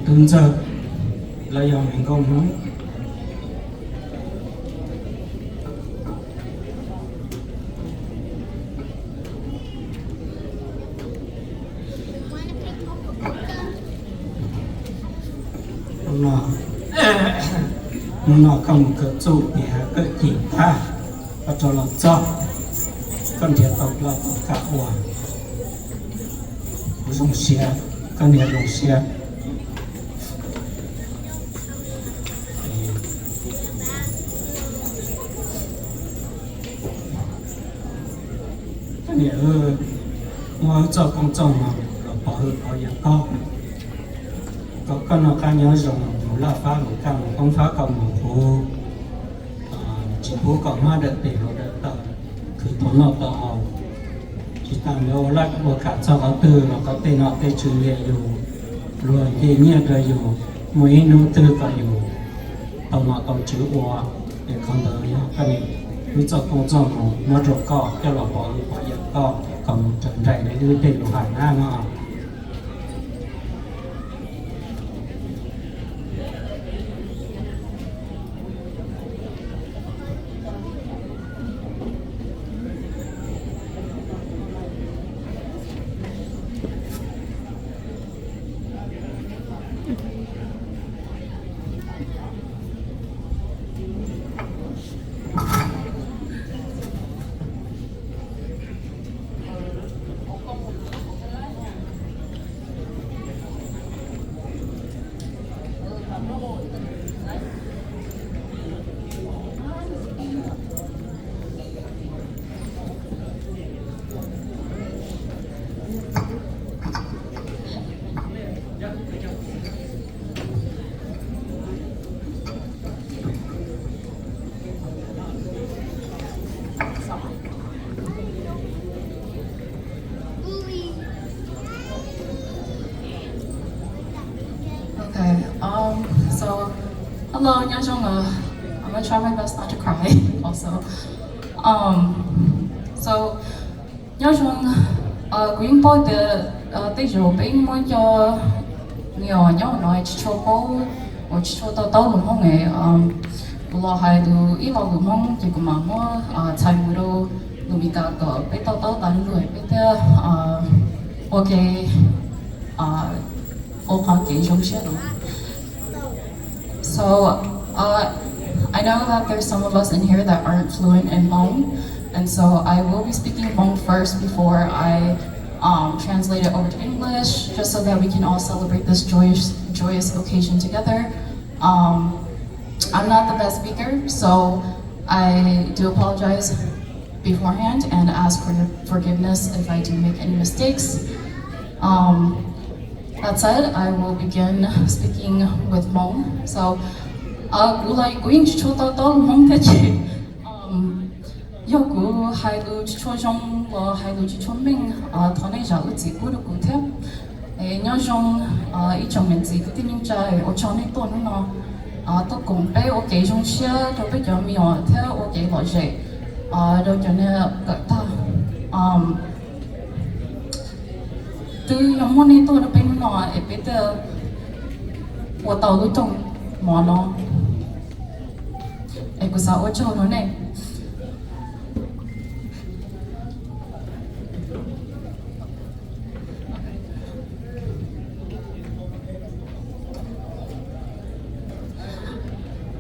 tuân giờ là do mình công nó nó không có chủ thì cái gì ta và cho nó cho con thiệt tộc là tất cả hòa dùng xe con thiệt dùng xe con thiệt mua cho con chồng mà bỏ hơn bỏ nhà con có con nó cá nhớ dùng là phá một căn không phá cầm một phố chỉ phố còn hai đợt để họ đợt tờ cứ tốn nó tờ họ chỉ tạm nếu lắc một cả cho có từ nó có tên họ tên chữ lệ dù rồi cái nhẹ rồi dù mỗi nô tư có dù tàu nó tàu chữ hòa để không đỡ nhá cái này cứ cho công cho nó rổ cọ cho nó bỏ giật cọ còn trận chạy để đưa tiền của hải nam mà So, hello, 안녕하세요. I'm gonna try my best not to cry. Also, so, 안녕하세요. Green boy the tây rồi bên muốn cho nhiều nhau nói cho cô hoặc cho tao tao luôn không nghe lo hai đứa ít lo luôn không chỉ có mà mua thay mua đồ đồ bị cả cỡ bên tao tao tao luôn bên thế ok ô khoa kỹ trong xe đó. So, I know that there's some of us in here that aren't fluent in Hmong, and so I will be speaking Hmong first before I translate it over to English, just so that we can all celebrate this joyous occasion together. I'm not the best speaker, so I do apologize beforehand and ask for your forgiveness if I do make any mistakes. That said, I will begin speaking with Hmong. So, like going to chota tol Hmong thế chứ? Yoku hai lu cho jong và hai lu cho mình thằng này giáo chỉ có được cụ thể. Nhớ jong ít trong mình chỉ cái tin trái ở trong này tôi nó tôi cũng bé ở cái trong xe cho bây giờ mình ở theo ở cái loại gì rồi cho nên cái ta từ những món này tôi đã bên nó ở bên đó ở tàu lúc trong món nó em có sao ở chỗ nó này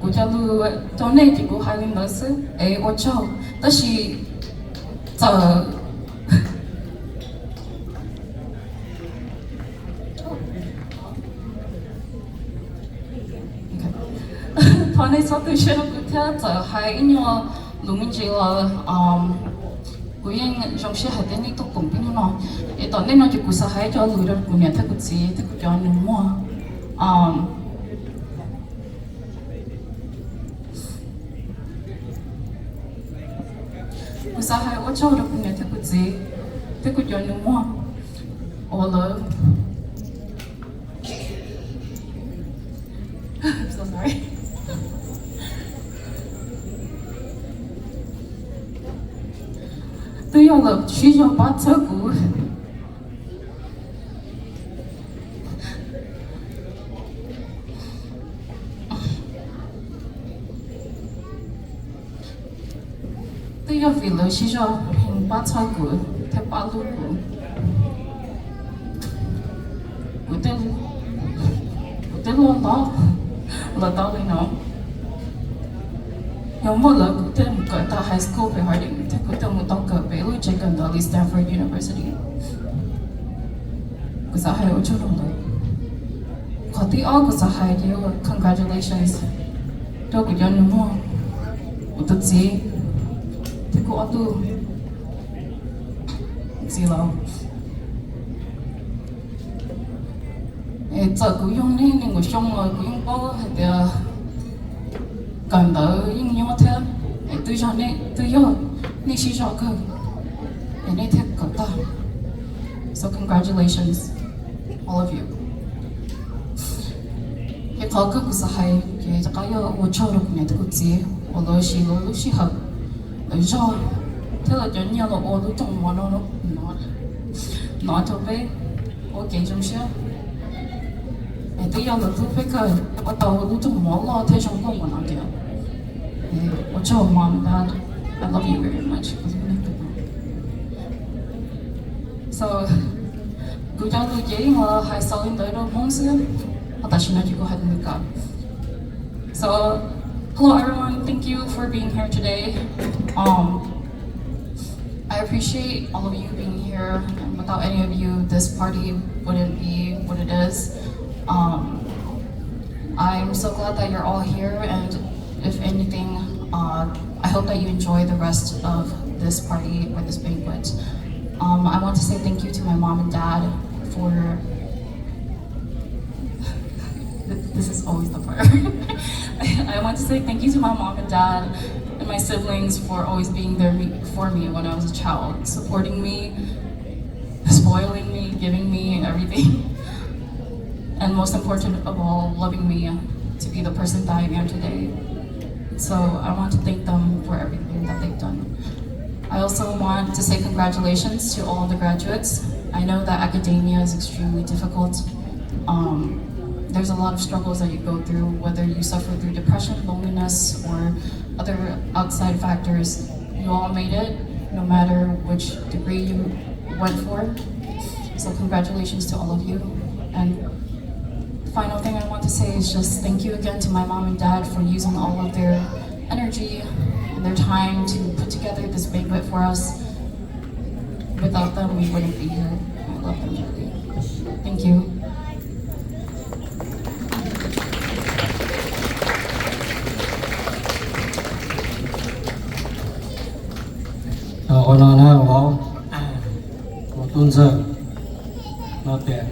của cho lu chỗ này chỉ có hai lần nữa chứ ở chỗ đó là giờ thằng này sao tôi chưa có theo giờ hai nhau lúc mình chỉ là của anh trong xe hai tên này tôi cũng biết nó tao nên nó chỉ có sao hai cho lừa được của nhà thằng của chị thằng của cho nó mua của sao hai ở chỗ được của nhà thằng của chị thằng của cho nó mua all love. I'm so sorry. Tôi yêu là chỉ cho bắt thơ của 对要为了是说平把菜过，太把路过，我得落到你喏。有冇啦？我哋唔覺得 high school 俾佢哋，即係佢哋冇當個俾佢最近到 Stanford University，嗰就係我做到啦。佢哋嗰就係叫 congratulations，都個人冇，我都知，即係我都知啦。誒，就佢用呢，你個用啊，佢用包係啲。gần tới những nhau thêm tôi cho nên tôi yêu nên chỉ cho cơ nên thế cả ta so congratulations all of you cái khó cơ của sai cái chắc cái yêu tôi cho được này tôi cũng gì tôi lúc xí hợp tôi cho thế là cho nhau là tôi lúc trong món nó cho bé tôi kể trong xíu tôi yêu là tôi phải cơ bắt đầu lúc trong món lo thế trong công của nó kìa What's your mom and dad? I love you very much. So, cứ cho tôi chỉ mà hai sau đến tới đâu mong xưa, tôi chỉ nói có hai người cả. So, hello everyone. Thank you for being here today. I appreciate all of you being here. And without any of you, this party wouldn't be what it is. I'm so glad that you're all here, and if anything, I hope that you enjoy the rest of this party or this banquet. I want to say thank you to my mom and dad for. This is always the part. I want to say thank you to my mom and dad and my siblings for always being there for me when I was a child, supporting me, spoiling me, giving me everything. And most important of all, loving me to be the person that I am today. So I want to thank them for everything that they've done. I also want to say congratulations to all of the graduates. I know that academia is extremely difficult. There's a lot of struggles that you go through, whether you suffer through depression, loneliness, or other outside factors. You all made it, no matter which degree you went for. So congratulations to all of you. And final thing I want to say is just thank you again to my mom and dad for using all of their energy and their time to put together this banquet for us. Without them, we wouldn't be here. I love them dearly. Thank you.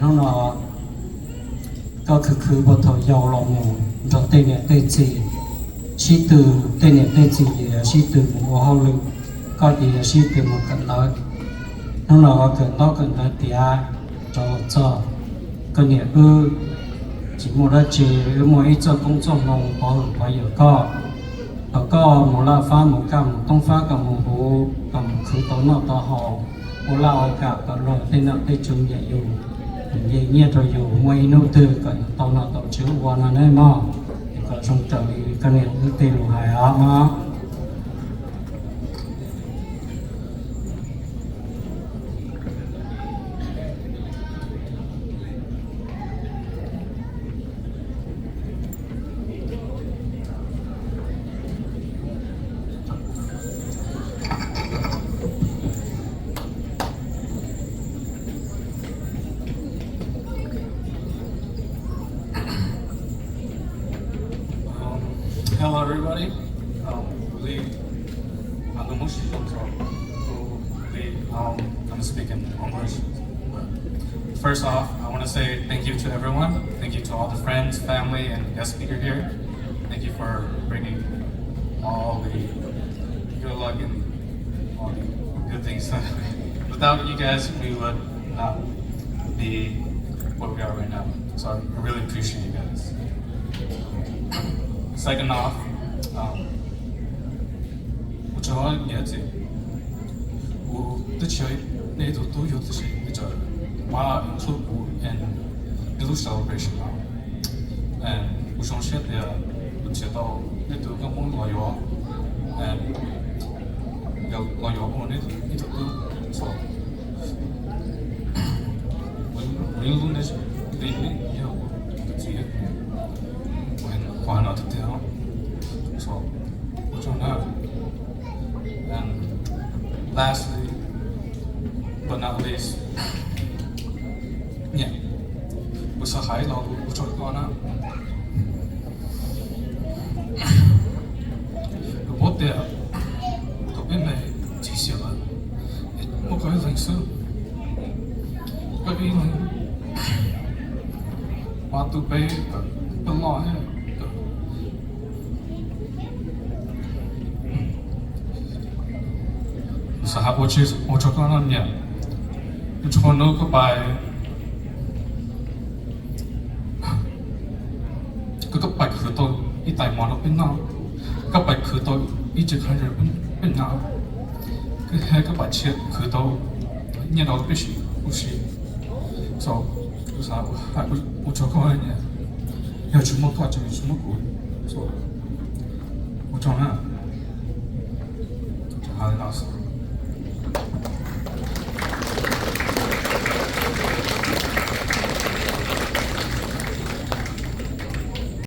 Nó ก็คือบ่ทอยาวลงดอกเตเนี่ยเตจีชีตือเตเนี่ยเตจีชีตือบ่เฮาลึกก็ดีชีตือมันกันน้อยน้องๆก็เกิดนอกกันได้เตียจอก็เนี่ยchỉ một là chỉ một ít cho công作农保有个แล้วก็หมดละฟ้าหมดกำต้องฟ้ากับหมูหูกับคือตัวนอกตัวหอหมดละอากาศกับลมที่นั่งได้จุ่มใหญ่อยู่vậy nhẹ rồi dù ngoài nô tư cái tàu nào tàu chứa quan là nơi mà có trong trời cái này cứ tiền hài mà Hello everybody. I'm speaking English. First off, I want to say thank you to everyone. Thank you to all the friends, family, and guest speaker here. Thank you for bringing all the good luck and all the good things. Without you guys, we would not be what we are right now. So I really appreciate you guys. Second off, which one yet? The church need to do your why include and do celebration now. And we shall share the which at all need to come on and 有我那一直都说，我录那是里有直接我关了这条，说我就那，and lastly but not least，เนี่ย我是海老路我做过呢。我哋嗰邊咪至少啊，我講零數，嗰邊話到俾個耐嘅，สหประชาชาติ我做緊呢，從那個拜，嗰個拜佢到一大馬路邊啦。ก็ไปคือตัวอีจะขันเรือเป็นน้ำก็แค่ก็ไปเชื่อคือตัวเนี่ยเราไม่ใช่不是 so 有啥还我做过呢要什么多就什么过 so 我做呢就还是老师